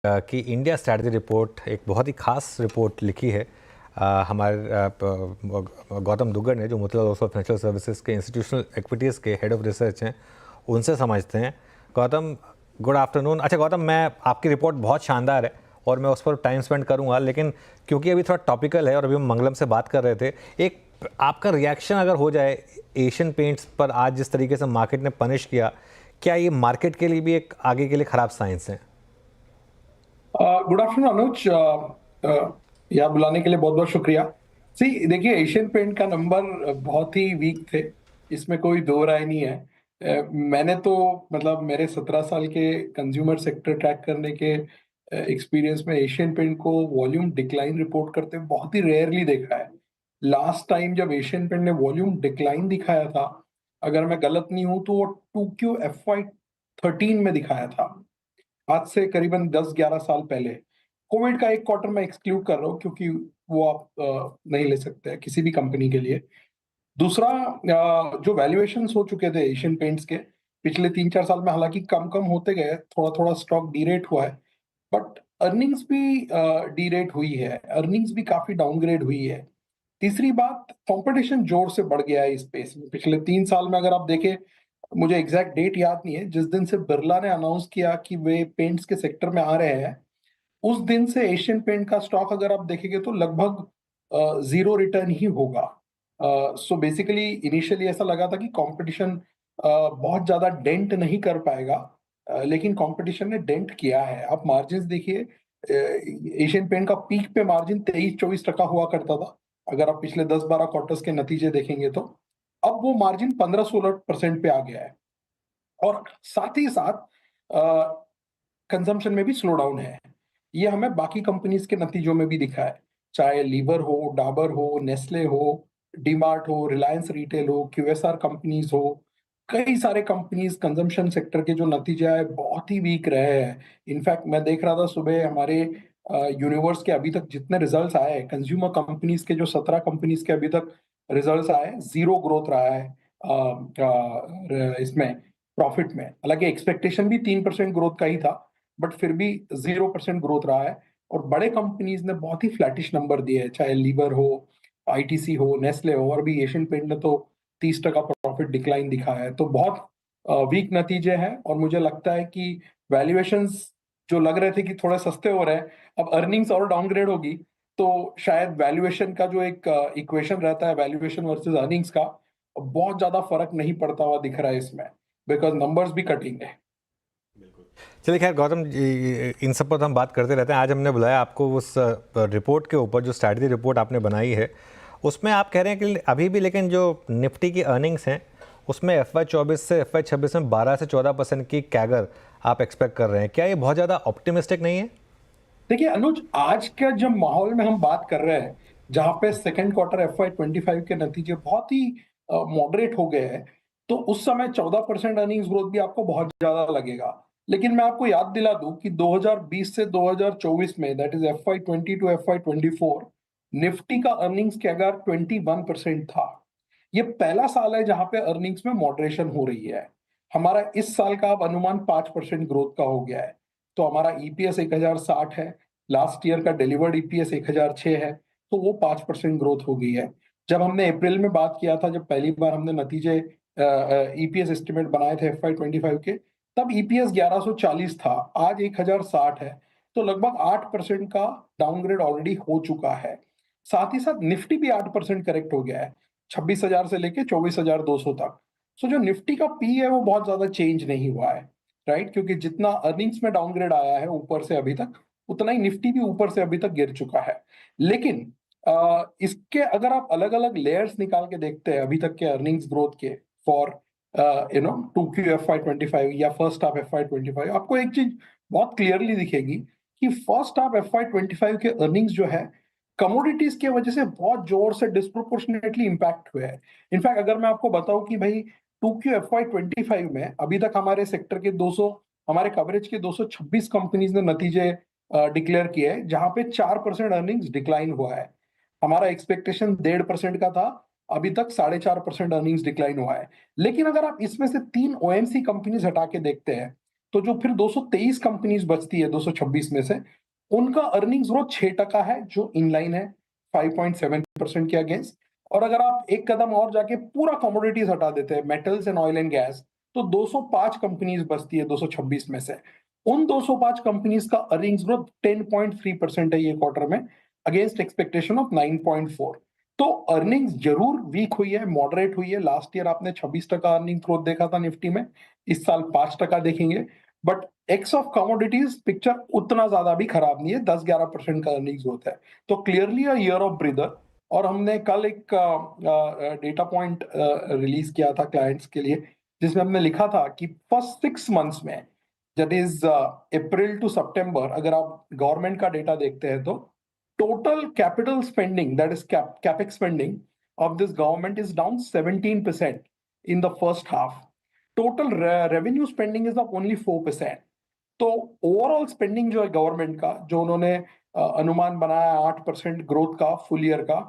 कि India strategy report एक बहुत ही खास रिपोर्ट लिखी है हमारे गौतम दुग्गड़ ने, जो मोतीलाल ओसवाल फाइनेंशियल सर्विसेज के इंस्टीट्यूशनल इक्विटीज़ के हेड ऑफ रिसर्च हैं, उनसे समझते हैं। Gautam, good afternoon. अच्छा गौतम, मैं आपकी रिपोर्ट बहुत शानदार है और मैं उस पर टाइम स्पेंड करूंगा, लेकिन क्योंकि अभी थोड़ा टॉपिकल है और अभी हम मंगलम से बात कर रहे थे, एक आपका रिएक्शन अगर हो जाए एशियन पेंट्स पर आज जिस तरीके से मार्केट ने पनिश किया, क्या ये मार्केट के लिए भी एक आगे के लिए ख़राब साइंस है? गुड आफ्टरनून अनुज। यहाँ बुलाने के लिए बहुत बहुत शुक्रिया। सी देखिए, एशियन पेंट का नंबर बहुत ही वीक थे, इसमें कोई दो राय नहीं है। मैंने तो मतलब मेरे 17 साल के कंज्यूमर सेक्टर ट्रैक करने के एक्सपीरियंस में एशियन पेंट को वॉल्यूम डिक्लाइन रिपोर्ट करते बहुत ही रेयरली देखा है। लास्ट टाइम जब एशियन पेंट ने वॉल्यूम डिक्लाइन दिखाया था, अगर मैं गलत नहीं हूं तो वो 2Q FY13 में दिखाया था, आज से करीबन 10-11 साल पहले। कोविड का एक क्वार्टर मैं एक्सक्लूड कर रहा हूँ क्योंकि वो आप नहीं ले सकते हैं किसी भी कंपनी के लिए। दूसरा, जो वैल्यूएशंस हो चुके थे एशियन पेंट्स के पिछले 3-4 साल में, हालांकि कम कम होते गए, थोड़ा थोड़ा स्टॉक डीरेट हुआ है, बट अर्निंग्स भी डीरेट हुई है, अर्निंग्स भी काफी डाउनग्रेड हुई है। तीसरी बात, कंपटीशन जोर से बढ़ गया है इस स्पेस में पिछले 3 साल में। अगर आप देखें, मुझे एग्जैक्ट डेट याद नहीं है, जिस दिन से बिरला ने अनाउंस किया कि वे पेंट्स के सेक्टर में आ रहे हैं, उस दिन से एशियन पेंट का स्टॉक अगर आप देखेंगे तो लगभग जीरो रिटर्न ही होगा। सो बेसिकली इनिशियली ऐसा लगा था कि कंपटीशन बहुत ज्यादा डेंट नहीं कर पाएगा, लेकिन कंपटीशन ने डेंट किया है। आप मार्जिन देखिए, एशियन पेंट का पीक पे मार्जिन 23-24% हुआ करता था, अगर आप पिछले 10-12 क्वार्टर्स के नतीजे देखेंगे तो। अब वो मार्जिन 15-16% पे आ गया है, और साथ ही साथ कंजम्पशन में भी स्लो डाउन है। ये हमें बाकी कंपनीज के नतीजों में भी दिखा है, चाहे लीवर हो, डाबर हो, नेस्ले हो, डीमार्ट हो, रिलायंस रिटेल हो, QSR कंपनीज हो। कई सारे कंपनीज कंजम्पशन सेक्टर के जो नतीजे आए बहुत ही वीक रहे हैं। इनफैक्ट मैं देख रहा था सुबह हमारे यूनिवर्स के अभी तक जितने रिजल्ट्स आए, कंज्यूमर कंपनीज के जो 17 कंपनीज के अभी तक रिजल्ट्स आए, जीरो ग्रोथ रहा है इसमें प्रॉफिट में। हालांकि एक्सपेक्टेशन भी 3% ग्रोथ का ही था, बट फिर भी 0% ग्रोथ रहा है। और बड़े कंपनीज ने बहुत ही फ्लैटिश नंबर दिए हैं, चाहे लीवर हो, ITC हो, नेस्ले हो, और भी एशियन पेंट ने तो 30% प्रॉफिट डिक्लाइन दिखाया है। तो बहुत वीक नतीजे हैं, और मुझे लगता है कि वैल्यूएशंस जो लग रहे थे कि थोड़े सस्ते हो रहे हैं, अब अर्निंग्स और डाउनग्रेड होगी, तो शायद वैल्यूएशन का जो एक इक्वेशन रहता है, वैल्यूएशन वर्सेस अर्निंग्स का, बहुत ज्यादा फर्क नहीं पड़ता हुआ दिख रहा है इसमें, बिकॉज नंबर्स भी कटिंग है। चलिए खैर गौतम जी, इन सब पर तो हम बात करते रहते हैं। आज हमने बुलाया आपको उस रिपोर्ट के ऊपर, जो स्ट्रैटेजी रिपोर्ट आपने बनाई है, उसमें आप कह रहे हैं कि अभी भी लेकिन जो निफ्टी की अर्निंग्स हैं उसमें FY24 से FY26 में 12 से 14% की कैगर आप एक्सपेक्ट कर रहे हैं। क्या ये बहुत ज़्यादा ऑप्टिमिस्टिक नहीं है? देखिए अनुज, आज के जब माहौल में हम बात कर रहे हैं, जहां पे सेकेंड क्वार्टर FY25 के नतीजे बहुत ही मॉडरेट हो गए हैं, तो उस समय 14% अर्निंग्स ग्रोथ भी आपको बहुत ज्यादा लगेगा। लेकिन मैं आपको याद दिला दूं कि 2020 से 2024 में, that is FY20 to FY24, Nifty का अर्निंग्स के अगर 21% था। ये पहला साल है जहां पे अर्निंग्स में मॉडरेशन हो रही है। हमारा इस साल का अब अनुमान 5% ग्रोथ का हो गया है। तो हमारा EPS 1060 है, लास्ट ईयर का डिलीवर्ड EPS 1006 है, तो वो 5% ग्रोथ हो गई है। जब हमने अप्रैल में बात किया था, जब पहली बार हमने नतीजे EPS एस्टिमेट बनाए थे FY25 के, तब EPS 1140 था, आज 1060 है। तो लगभग 8% का डाउनग्रेड ऑलरेडी हो चुका है। साथ ही साथ निफ्टी भी 8% करेक्ट हो गया है, 26,000 से लेके 24,200 तक। सो जो निफ्टी का पी है वो बहुत ज्यादा चेंज नहीं हुआ है, राइट, क्योंकि जितना अर्निंग्स में डाउनग्रेड आया है ऊपर से अभी तक, उतना ही निफ्टी भी ऊपर से अभी तक गिर चुका है। लेकिन इसके अगर आप अलग अलग लेयर्स निकाल के देखते हैं अभी तक के अर्निंग्स ग्रोथ के, फॉर 2Q FY25 या फर्स्ट हाफ FY25, आपको एक चीज बहुत क्लियरली दिखेगी कि फर्स्ट हाफ FY25 के अर्निंग्स जो है, कमोडिटीज की वजह से बहुत जोर से डिस्प्रोपोर्शनेटली इंपैक्ट हुए हैं। इनफैक्ट अगर मैं आपको बताऊं कि भाई 2Q FY25 में अभी तक हमारे सेक्टर के 200, हमारे कवरेज के 226 कंपनीज ने नतीजे डिक्लेयर किए हैं, जहां पे 4% अर्निंग्स डिक्लाइन हुआ है। हमारा एक्सपेक्टेशन 1.5% का था, अभी तक 4.5% अर्निंग्स डिक्लाइन हुआ है। लेकिन अगर आप इसमें से 3 OMC कंपनीज हटा के देखते हैं, तो जो फिर 223 कंपनीज बचती है 226 में से, उनका अर्निंग्स ग्रोथ 6% है, जो इनलाइन है 5.7% के अगेंस्ट। और अगर आप एक कदम और जाके पूरा कमोडिटीज हटा देते हैं, metals and oil and gas, तो 205 कंपनीज बचती है 226 में से। उन 205 कंपनीज का अर्निंग्स ग्रोथ 10.3% है ये क्वार्टर में, अगेंस्ट एक्सपेक्टेशन ऑफ 9.4। तो अर्निंग्स जरूर वीक हुई है, मॉडरेट हुई है। लास्ट ईयर आपने 26% अर्निंग ग्रोथ देखा था निफ्टी में, इस साल 5% देखेंगे। But x of commodities picture उतना ज्यादा भी खराब नहीं है, 10-11% का अर्निंग्स ग्रोथ है। तो clearly a year of breather. और हमने कल एक डेटा पॉइंट रिलीज किया था क्लाइंट्स के लिए, जिसमें हमने लिखा था कि फर्स्ट 6 मंथ्स में, दैट इज अप्रैल टू सितंबर, अगर आप गवर्नमेंट का डेटा देखते हैं, तो total capital spending, that is capex spending of this government is down 17% in the first half. Total revenue spending is up only 4%. तो ओवरऑल स्पेंडिंग जो है गवर्नमेंट का, जो उन्होंने अनुमान बनाया 8% ग्रोथ का फुल ईयर का,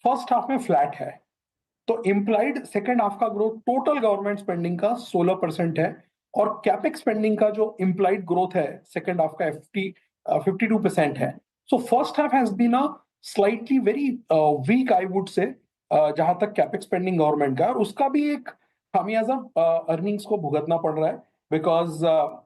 फर्स्ट हाफ में फ्लैट है। तो इम्प्लाइड सेकेंड हाफ का ग्रोथ टोटल गवर्नमेंट स्पेंडिंग का 16% है, और कैपेक्स स्पेंडिंग का जो इम्प्लाइड ग्रोथ है सेकेंड हाफ का 52% है। So first half has been a slightly very weak, I would say, जहां तक कैपेक्स स्पेंडिंग गवर्नमेंट का है, और उसका भी एक खामियाजा अर्निंग्स को भुगतना पड़ रहा है। बिकॉज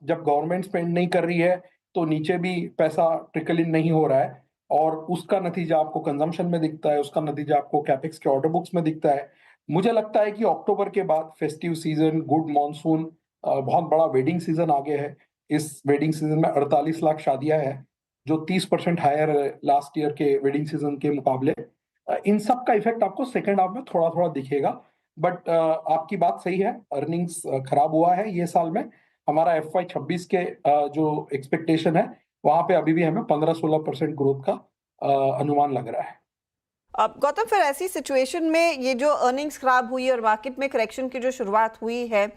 जब गवर्नमेंट स्पेंड नहीं कर रही है, तो नीचे भी पैसा ट्रिकल इन नहीं हो रहा है, और उसका नतीजा आपको कंजम्पशन में दिखता है, उसका नतीजा आपको कैपेक्स के ऑर्डर बुक्स में दिखता है। मुझे लगता है कि अक्टूबर के बाद फेस्टिव सीजन, गुड मॉनसून, बहुत बड़ा वेडिंग सीजन आगे है। इस वेडिंग सीजन में 48 लाख शादियां हैं, जो 30% हायर है लास्ट ईयर के वेडिंग सीजन के मुकाबले। इन सब का इफेक्ट आपको सेकेंड हाफ में थोड़ा थोड़ा दिखेगा। बट आपकी बात सही है, अर्निंग्स खराब हुआ है ये साल में। हमारा FY26 के जो एक्सपेक्टेशन है, वहां पे अभी भी हमें 15-16% ग्रोथ का अनुमान लग रहा है। अब गौतम, फिर ऐसी सिचुएशन में ये जो अर्निंग्स खराब हुई और मार्केट में करेक्शन की जो शुरुआत हुई है,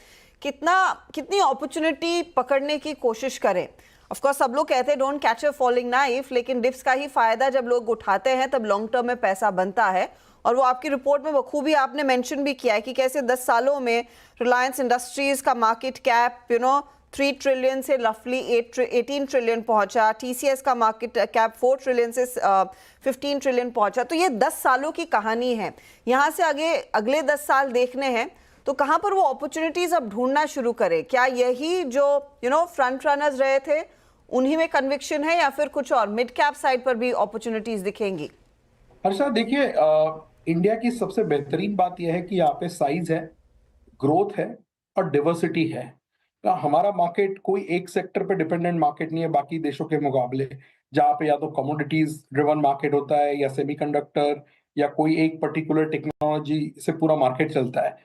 कितनी अपॉर्चुनिटी पकड़ने की कोशिश करें? ऑफ कोर्स सब लोग कहते हैं don't catch a falling knife, लेकिन डिप्स का ही फायदा जब लोग उठाते हैं तब लॉन्ग टर्म में पैसा बनता है। और वो आपकी रिपोर्ट में बखूबी आपने मेंशन भी किया है कि कैसे 10 सालों में रिलायंस इंडस्ट्रीज का मार्केट कैप 3 ट्रिलियन से रफली 18 ट्रिलियन पहुंचा, TCS का मार्केट कैप 4 ट्रिलियन से 15 ट्रिलियन पहुंचा। तो ये 10 सालों की कहानी है। यहाँ से आगे अगले 10 साल देखने हैं, तो कहाँ पर वो अपॉर्चुनिटीज अब ढूंढना शुरू करें? क्या यही जो फ्रंट रनर्स रहे थे उन्हीं में कन्विक्शन है, या फिर कुछ और मिड कैप साइड पर भी अपॉर्चुनिटीज दिखेंगी? हर्षा, देखिए, इंडिया की सबसे बेहतरीन बात यह है कि यहाँ पे साइज है, ग्रोथ है, और डिवर्सिटी है। हमारा मार्केट कोई एक सेक्टर पे डिपेंडेंट मार्केट नहीं है बाकी देशों के मुकाबले, जहाँ पे या तो कमोडिटीज ड्रिवन मार्केट होता है, या सेमीकंडक्टर, या कोई एक पर्टिकुलर टेक्नोलॉजी से पूरा मार्केट चलता है।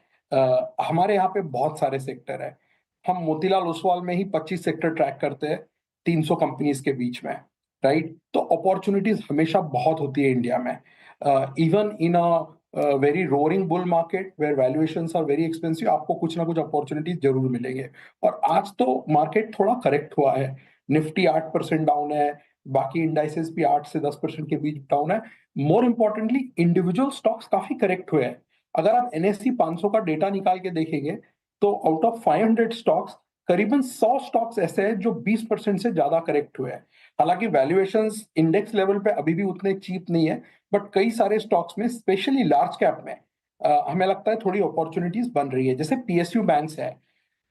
हमारे यहाँ पे बहुत सारे सेक्टर है। हम मोतीलाल ओसवाल में ही 25 सेक्टर ट्रैक करते हैं 300 कंपनीज के बीच में, राइट? तो अपॉर्चुनिटीज हमेशा बहुत होती है इंडिया में, even in a very roaring bull market where valuations are very expensive, आपको कुछ ना कुछ अपॉर्चुनिटीज जरूर मिलेंगे। और आज तो मार्केट थोड़ा करेक्ट हुआ है, निफ्टी 8% डाउन है, बाकी इंडाइसेस भी 8 से 10% के बीच डाउन है। मोर इंपॉर्टेंटली इंडिविजुअल स्टॉक्स काफी करेक्ट हुए हैं। अगर आप NSE 500 का डेटा निकाल के देखेंगे, तो आउट ऑफ 500 स्टॉक्स करीबन 100 स्टॉक्स ऐसे हैं जो 20% से ज्यादा करेक्ट हुए हैं। हालांकि वैल्यूएशंस इंडेक्स लेवल पे अभी भी उतने चीप नहीं है, बट कई सारे स्टॉक्स में, स्पेशली लार्ज कैप में, हमें लगता है थोड़ी अपॉर्चुनिटीज बन रही है। जैसे PSU बैंक्स है,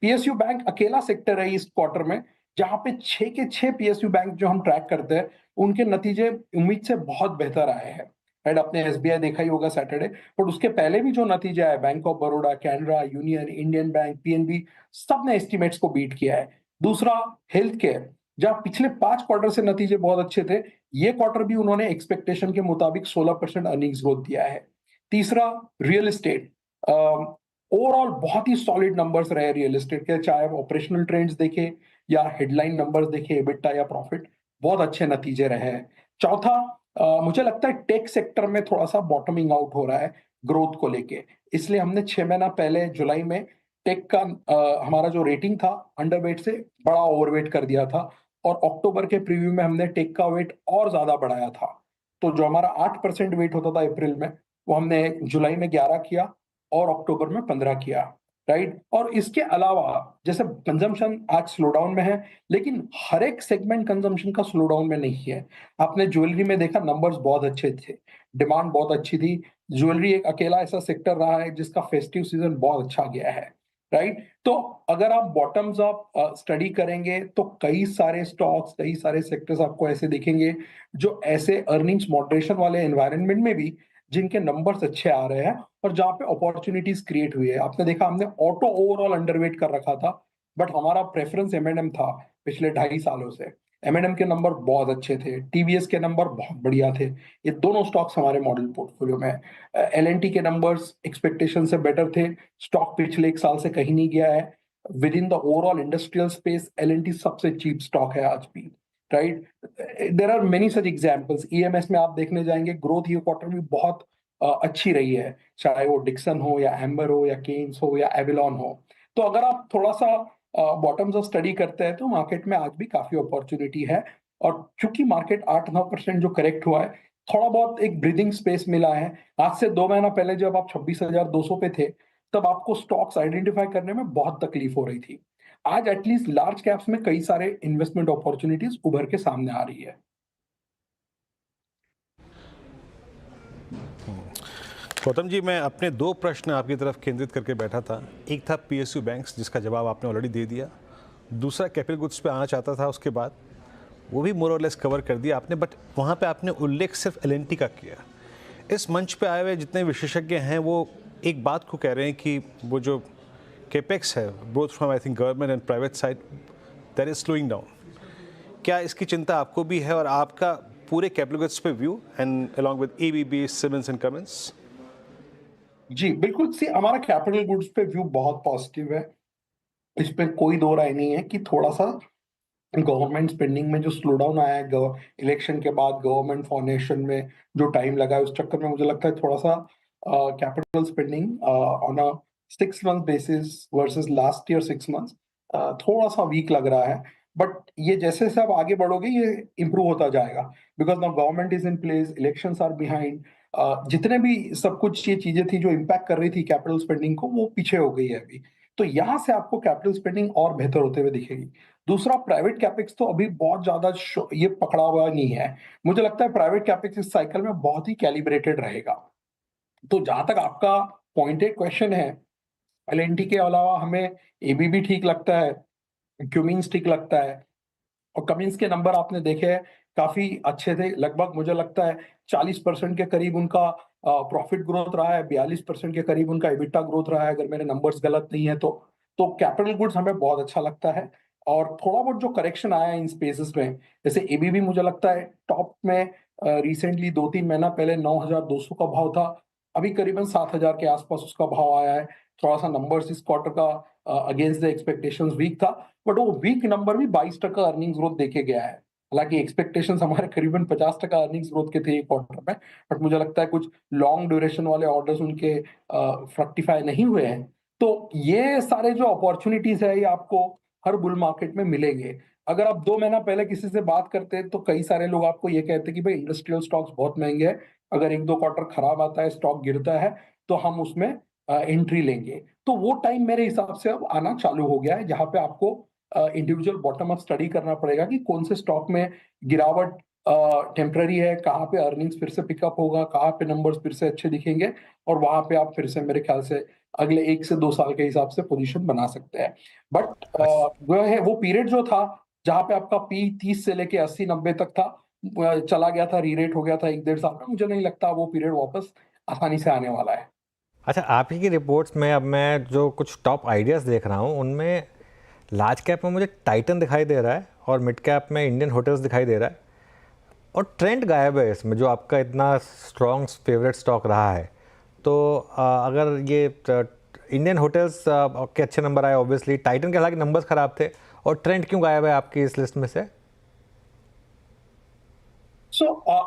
PSU बैंक अकेला सेक्टर है इस क्वार्टर में जहां पे 6 के 6 PSU बैंक जो हम ट्रैक करते हैं, उनके नतीजे उम्मीद से बहुत बेहतर आए हैं। एंड आपने SBI देखा ही होगा सैटरडे, बट उसके पहले भी जो नतीजा है, bank of Baroda, Canara, union, Indian bank, PNB, सब ने एस्टिमेट्स को बीट किया है। दूसरा, हेल्थ केयर, जहां पिछले 5 क्वार्टर से नतीजे बहुत अच्छे थे, ये क्वार्टर भी उन्होंने एक्सपेक्टेशन के मुताबिक 16% अर्निंग्स ग्रोथ दिया है। तीसरा, रियल एस्टेट, ओवरऑल बहुत ही सॉलिड नंबर्स रहे रियल एस्टेट के, चाहे आप ऑपरेशनल ट्रेंड्स देखे या हेडलाइन नंबर्स देखे, एबिटा या प्रॉफिट, बहुत अच्छे नतीजे रहे हैं। चौथा, मुझे लगता है टेक सेक्टर में थोड़ा सा बॉटमिंग आउट हो रहा है ग्रोथ को लेके, इसलिए हमने 6 महीना पहले जुलाई में टेक का हमारा जो रेटिंग था अंडरवेट से बड़ा ओवरवेट कर दिया था, और अक्टूबर के प्रीव्यू में हमने टेक का वेट और ज्यादा बढ़ाया था। तो जो हमारा 8% वेट होता था अप्रैल में, वो हमने जुलाई में 11 किया और अक्टूबर में 15 किया। राइट। और इसके अलावा जैसे कंजम्पशन आज स्लो डाउन में है, लेकिन हर एक सेगमेंट कंजम्पशन का स्लो डाउन में नहीं है। आपने ज्वेलरी में देखा नंबर्स बहुत अच्छे थे, डिमांड बहुत अच्छी थी। ज्वेलरी एक अकेला ऐसा सेक्टर रहा है जिसका फेस्टिव सीजन बहुत अच्छा गया है, राइट। तो अगर आप बॉटम्स अप स्टडी करेंगे तो कई सारे स्टॉक्स, कई सारे सेक्टर्स आपको ऐसे दिखेंगे जो ऐसे अर्निंग्स मॉडरेशन वाले एनवायरनमेंट में भी जिनके नंबर्स अच्छे आ रहे हैं और जहाँ पे अपॉर्चुनिटीज क्रिएट हुई है। आपने देखा हमने ऑटो ओवरऑल अंडरवेट कर रखा था, बट हमारा प्रेफरेंस एम था पिछले 2.5 सालों से। एम के नंबर बहुत अच्छे थे, टीवीएस के नंबर बहुत बढ़िया थे। ये दोनों स्टॉक्स हमारे मॉडल पोर्टफोलियो में है। एल के नंबर्स एक्सपेक्टेशन से बेटर थे। स्टॉक पिछले 1 साल से कहीं नहीं गया है। Within the overall industrial space L सबसे चीप स्टॉक है आज भी, right. There are many such examples. EMS में आप देखने जाएंगे ग्रोथ ये क्वार्टर भी बहुत अच्छी रही है, चाहे वो डिक्सन हो या एम्बर हो या केन्स हो या एविलॉन हो। तो अगर आप थोड़ा सा बॉटम्स ऑफ स्टडी करते हैं तो मार्केट में आज भी काफी अपॉर्चुनिटी है। और चूंकि मार्केट 8-9% जो करेक्ट हुआ है, थोड़ा बहुत एक ब्रीदिंग स्पेस मिला है। आज से 2 महीना पहले जब आप 26,200 पे थे, तब आपको स्टॉक्स आइडेंटिफाई करने में बहुत तकलीफ हो रही थी। आज एटलीस्ट लार्ज कैप्स में कई सारे इन्वेस्टमेंट अपॉर्चुनिटीज उभर के सामने आ रही है। गौतम जी, मैं अपने 2 प्रश्न आपकी तरफ केंद्रित करके बैठा था। एक था पीएसयू बैंक्स, जिसका जवाब आपने ऑलरेडी दे दिया। दूसरा कैपिटल गुड्स पे आना चाहता था, उसके बाद वो भी मोर और लेस कवर कर दिया आपने, बट वहाँ पे आपने उल्लेख सिर्फ एल&टी का किया। इस मंच पे आए हुए जितने विशेषज्ञ हैं वो एक बात को कह रहे हैं कि वो जो कैपेक्स है both from I think government and private side, that is slowing down. क्या इसकी चिंता आपको भी है और आपका पूरे कैपिटल गुड्स पे view and along with ABB, Siemens and Cummins? जी बिल्कुल। सी हमारा कैपिटल गुड्स पे व्यू बहुत पॉजिटिव है। इस पे कोई दो राय नहीं है कि थोड़ा सा गवर्नमेंट स्पेंडिंग में जो स्लो डाउन आया है इलेक्शन के बाद, गवर्नमेंट फॉर्मेशन में जो टाइम लगा है, उस चक्कर में मुझे लगता है थोड़ा सा capital spending on a 6 month basis versus last year 6 months थोड़ा सा वीक लग रहा है। बट ये जैसे जैसे आप आगे बढ़ोगे ये इम्प्रूव होता जाएगा, because now government is in place, elections are behind. जितने भी सब कुछ ये चीजें थी जो इम्पैक्ट कर रही थी कैपिटल स्पेंडिंग को, वो पीछे हो गई है अभी। तो यहाँ से आपको कैपिटल स्पेंडिंग और बेहतर होते हुए दिखेगी। दूसरा, प्राइवेट कैपेक्स तो अभी बहुत ज्यादा ये पकड़ा हुआ नहीं है। मुझे लगता है प्राइवेट कैपेक्स इस साइकिल में बहुत ही कैलिब्रेटेड रहेगा। तो जहां तक आपका पॉइंटेड क्वेश्चन है, एल&टी के अलावा हमें एबीबी ठीक लगता है, क्यूमिंस ठीक लगता है। और कमिंस के नंबर आपने देखे हैं, काफी अच्छे थे। लगभग मुझे लगता है 40% के करीब उनका प्रॉफिट ग्रोथ रहा है, 42% के करीब उनका एबिटा ग्रोथ रहा है, अगर मेरे नंबर्स गलत नहीं है तो कैपिटल गुड्स हमें बहुत अच्छा लगता है। और थोड़ा बहुत जो करेक्शन आया है इन स्पेसेस में, जैसे एबीबी मुझे लगता है टॉप में रिसेंटली 2-3 महीना पहले 9,200 का भाव था, अभी करीबन 7,000 के आसपास उसका भाव आया है। थोड़ा सा नंबर्स इस क्वार्टर का अगेंस्ट द एक्सपेक्टेशंस वीक था, बट वो वीक नंबर भी 22% अर्निंग्स ग्रोथ देके गया है। हालांकि एक्सपेक्टेशंस हमारे करीबन 50% अर्निंग्स ग्रोथ के थे एक क्वार्टर में, बट मुझे लगता है कुछ लॉन्ग ड्यूरेशन वाले ऑर्डर्स उनके फ्रक्टिफाई नहीं हुए हैं। तो ये सारे जो अपॉर्चुनिटीज है ये आपको हर बुल मार्केट में मिलेंगे। अगर आप 2 महीना पहले किसी से बात करते हैं तो कई सारे लोग आपको ये कहते हैं कि भाई इंडस्ट्रियल स्टॉक्स बहुत महंगे हैं, अगर 1-2 क्वार्टर खराब आता है, स्टॉक गिरता है, तो हम उसमें एंट्री लेंगे। तो वो टाइम मेरे हिसाब से अब आना चालू हो गया है, जहां पे आपको इंडिविजुअल बॉटम अप स्टडी करना पड़ेगा कि कौन से स्टॉक में गिरावट टेम्पररी है, कहाँ पे अर्निंग्स फिर से पिकअप होगा, कहाँ पे नंबर्स फिर से अच्छे दिखेंगे, और वहां पे आप फिर से मेरे ख्याल से अगले 1 से 2 साल के हिसाब से पोजीशन बना सकते हैं। बट वो है वो पीरियड जो था जहां पे आपका पी 30 से लेके 80-90 तक था, चला गया था, रीरेट हो गया था 1-1.5 साल में। मुझे नहीं लगता वो पीरियड वापस आसानी से आने वाला है। अच्छा, आप ही की रिपोर्ट्स में अब मैं जो कुछ टॉप आइडियाज़ देख रहा हूँ उनमें लार्ज कैप में मुझे टाइटन दिखाई दे रहा है और मिड कैप में इंडियन होटल्स दिखाई दे रहा है, और ट्रेंड गायब है इसमें जो आपका इतना स्ट्रॉन्ग फेवरेट स्टॉक रहा है। तो अगर ये इंडियन होटल्स के अच्छे नंबर आए, ऑब्वियसली टाइटन के हालांकि नंबर्स खराब थे, और ट्रेंड क्यों गायब है आपकी इस लिस्ट में से?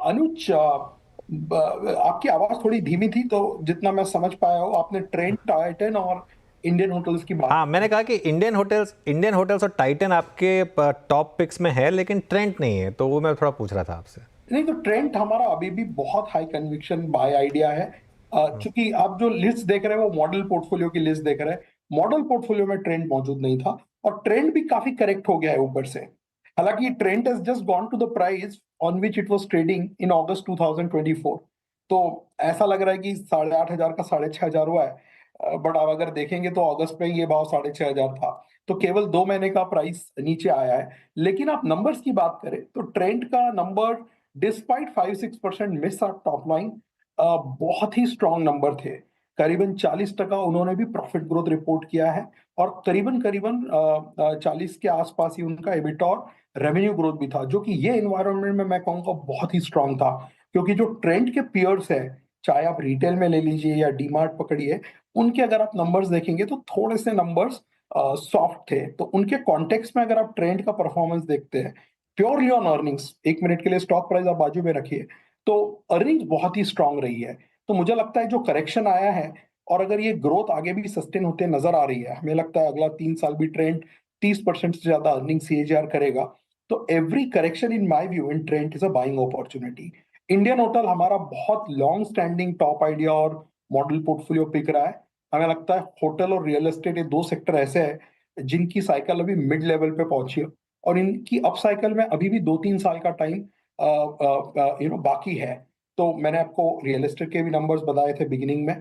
अनुज, आपकी आवाज थोड़ी धीमी थी, तो जितना मैं समझ पाया हूँ आपने ट्रेंड, टाइटन और इंडियन होटल्स की बात। हाँ, मैंने कहा कि इंडियन होटल्स और टाइटन आपके टॉप पिक्स में है, लेकिन ट्रेंड नहीं है, तो वो मैं थोड़ा पूछ रहा था आपसे। नहीं, तो ट्रेंड हमारा अभी भी बहुत हाई कन्विक्शन बाय आइडिया है। चूंकि आप जो लिस्ट देख रहे हैं वो मॉडल पोर्टफोलियो की लिस्ट देख रहे हैं। मॉडल पोर्टफोलियो में ट्रेंड मौजूद नहीं था और ट्रेंड भी काफी करेक्ट हो गया है ऊपर से। हालांकि trend has just gone to the price on which it was trading in August 2024। तो ऐसा लग रहा है कि 8,500 का 6,500 हुआ है, बट अब अगर देखेंगे तो अगस्त में ये भाव 6,500 था, तो केवल 2 महीने का प्राइस नीचे आया है। लेकिन आप नंबर्स की बात करें तो ट्रेंड का number despite 5-6% miss top line बहुत ही स्ट्रॉन्ग नंबर थे। करीबन 40% उन्होंने भी प्रॉफिट ग्रोथ रिपोर्ट किया है और करीबन 40 के आसपास ही उनका एबिटा और रेवेन्यू ग्रोथ भी था, जो कि ये एनवायरनमेंट में मैं कहूँगा बहुत ही स्ट्रांग था। क्योंकि जो ट्रेंड के पियर्स है, चाहे आप रिटेल में ले लीजिए या डीमार्ट पकड़िए, उनके अगर आप नंबर्स देखेंगे तो थोड़े से नंबर्स सॉफ्ट थे। तो उनके कॉन्टेक्स्ट में अगर आप ट्रेंड का परफॉर्मेंस देखते हैं प्योरली ऑन अर्निंग्स, 1 मिनट के लिए स्टॉक प्राइस आप बाजू में रखिए, तो अर्निंग्स बहुत ही स्ट्रांग रही है। तो मुझे लगता है जो करेक्शन आया है और अगर ये ग्रोथ आगे भी सस्टेन होते नजर आ रही है, हमें लगता है अगला 3 साल भी ट्रेंड 30% से ज्यादा अर्निंग CAGR करेगा। तो every correction in my view in trend is a buying opportunity. Indian hotel हमारा बहुत लॉन्ग स्टैंडिंग टॉप आइडिया और मॉडल पोर्टफोलियो पिक रहा है। हमें लगता है होटल और रियल एस्टेट ये 2 सेक्टर ऐसे हैं जिनकी साइकिल अभी मिड लेवल पे पहुंची है और इनकी अप साइकिल में अभी भी 2-3 साल का टाइम बाकी है। तो मैंने आपको रियल एस्टेट के भी नंबर्स बताए थे बिगिनिंग में।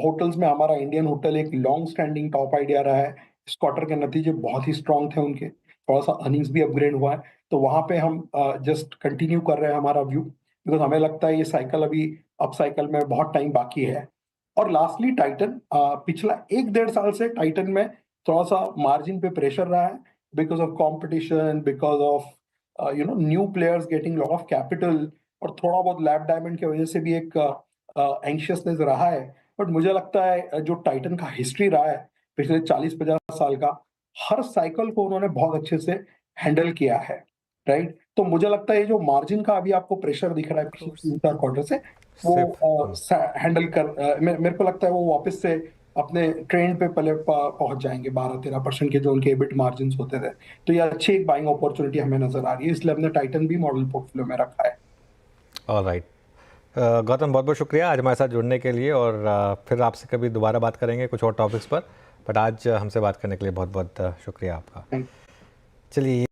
होटल्स में हमारा इंडियन होटल एक लॉन्ग स्टैंडिंग टॉप आइडिया रहा है। इस क्वार्टर के नतीजे बहुत ही स्ट्रांग थे उनके, थोड़ा सा अर्निंग्स भी अपग्रेड हुआ है। तो वहां पे हम जस्ट कंटिन्यू कर रहे हैं हमारा व्यू, बिकॉज हमें लगता है ये साइकिल अभी अप साइकिल में बहुत टाइम बाकी है। और लास्टली टाइटन, पिछला 1-1.5 साल से टाइटन में थोड़ा सा मार्जिन पे प्रेशर रहा है because of competition, because of new players getting lot of capital और थोड़ा बहुत लैब डायमंड की वजह से भी एक एंशियसनेस रहा है। बट मुझे लगता है जो टाइटन का हिस्ट्री रहा है पिछले 40-50 साल का, हर साइकिल को उन्होंने बहुत अच्छे से हैंडल किया है, राइट। तो मुझे लगता है ये जो मार्जिन का अभी आपको प्रेशर दिख रहा है पिछले 3-4 क्वार्टर से, वो हैंडल मेरे को लगता है वो वापस से अपने ट्रेंड पे पहले पहुंच जाएंगे 12-13% के जो उनके एबिट मार्जिन होते थे। तो ये अच्छी एक बाइंग अपॉर्चुनिटी हमें नजर आ रही है, इसलिए हमने टाइटन भी मॉडल पोर्टफोलियो में रखा है। ऑलराइट, गौतम बहुत बहुत शुक्रिया आज हमारे साथ जुड़ने के लिए, और फिर आपसे कभी दोबारा बात करेंगे कुछ और टॉपिक्स पर, बट आज हमसे बात करने के लिए बहुत बहुत शुक्रिया आपका। चलिए।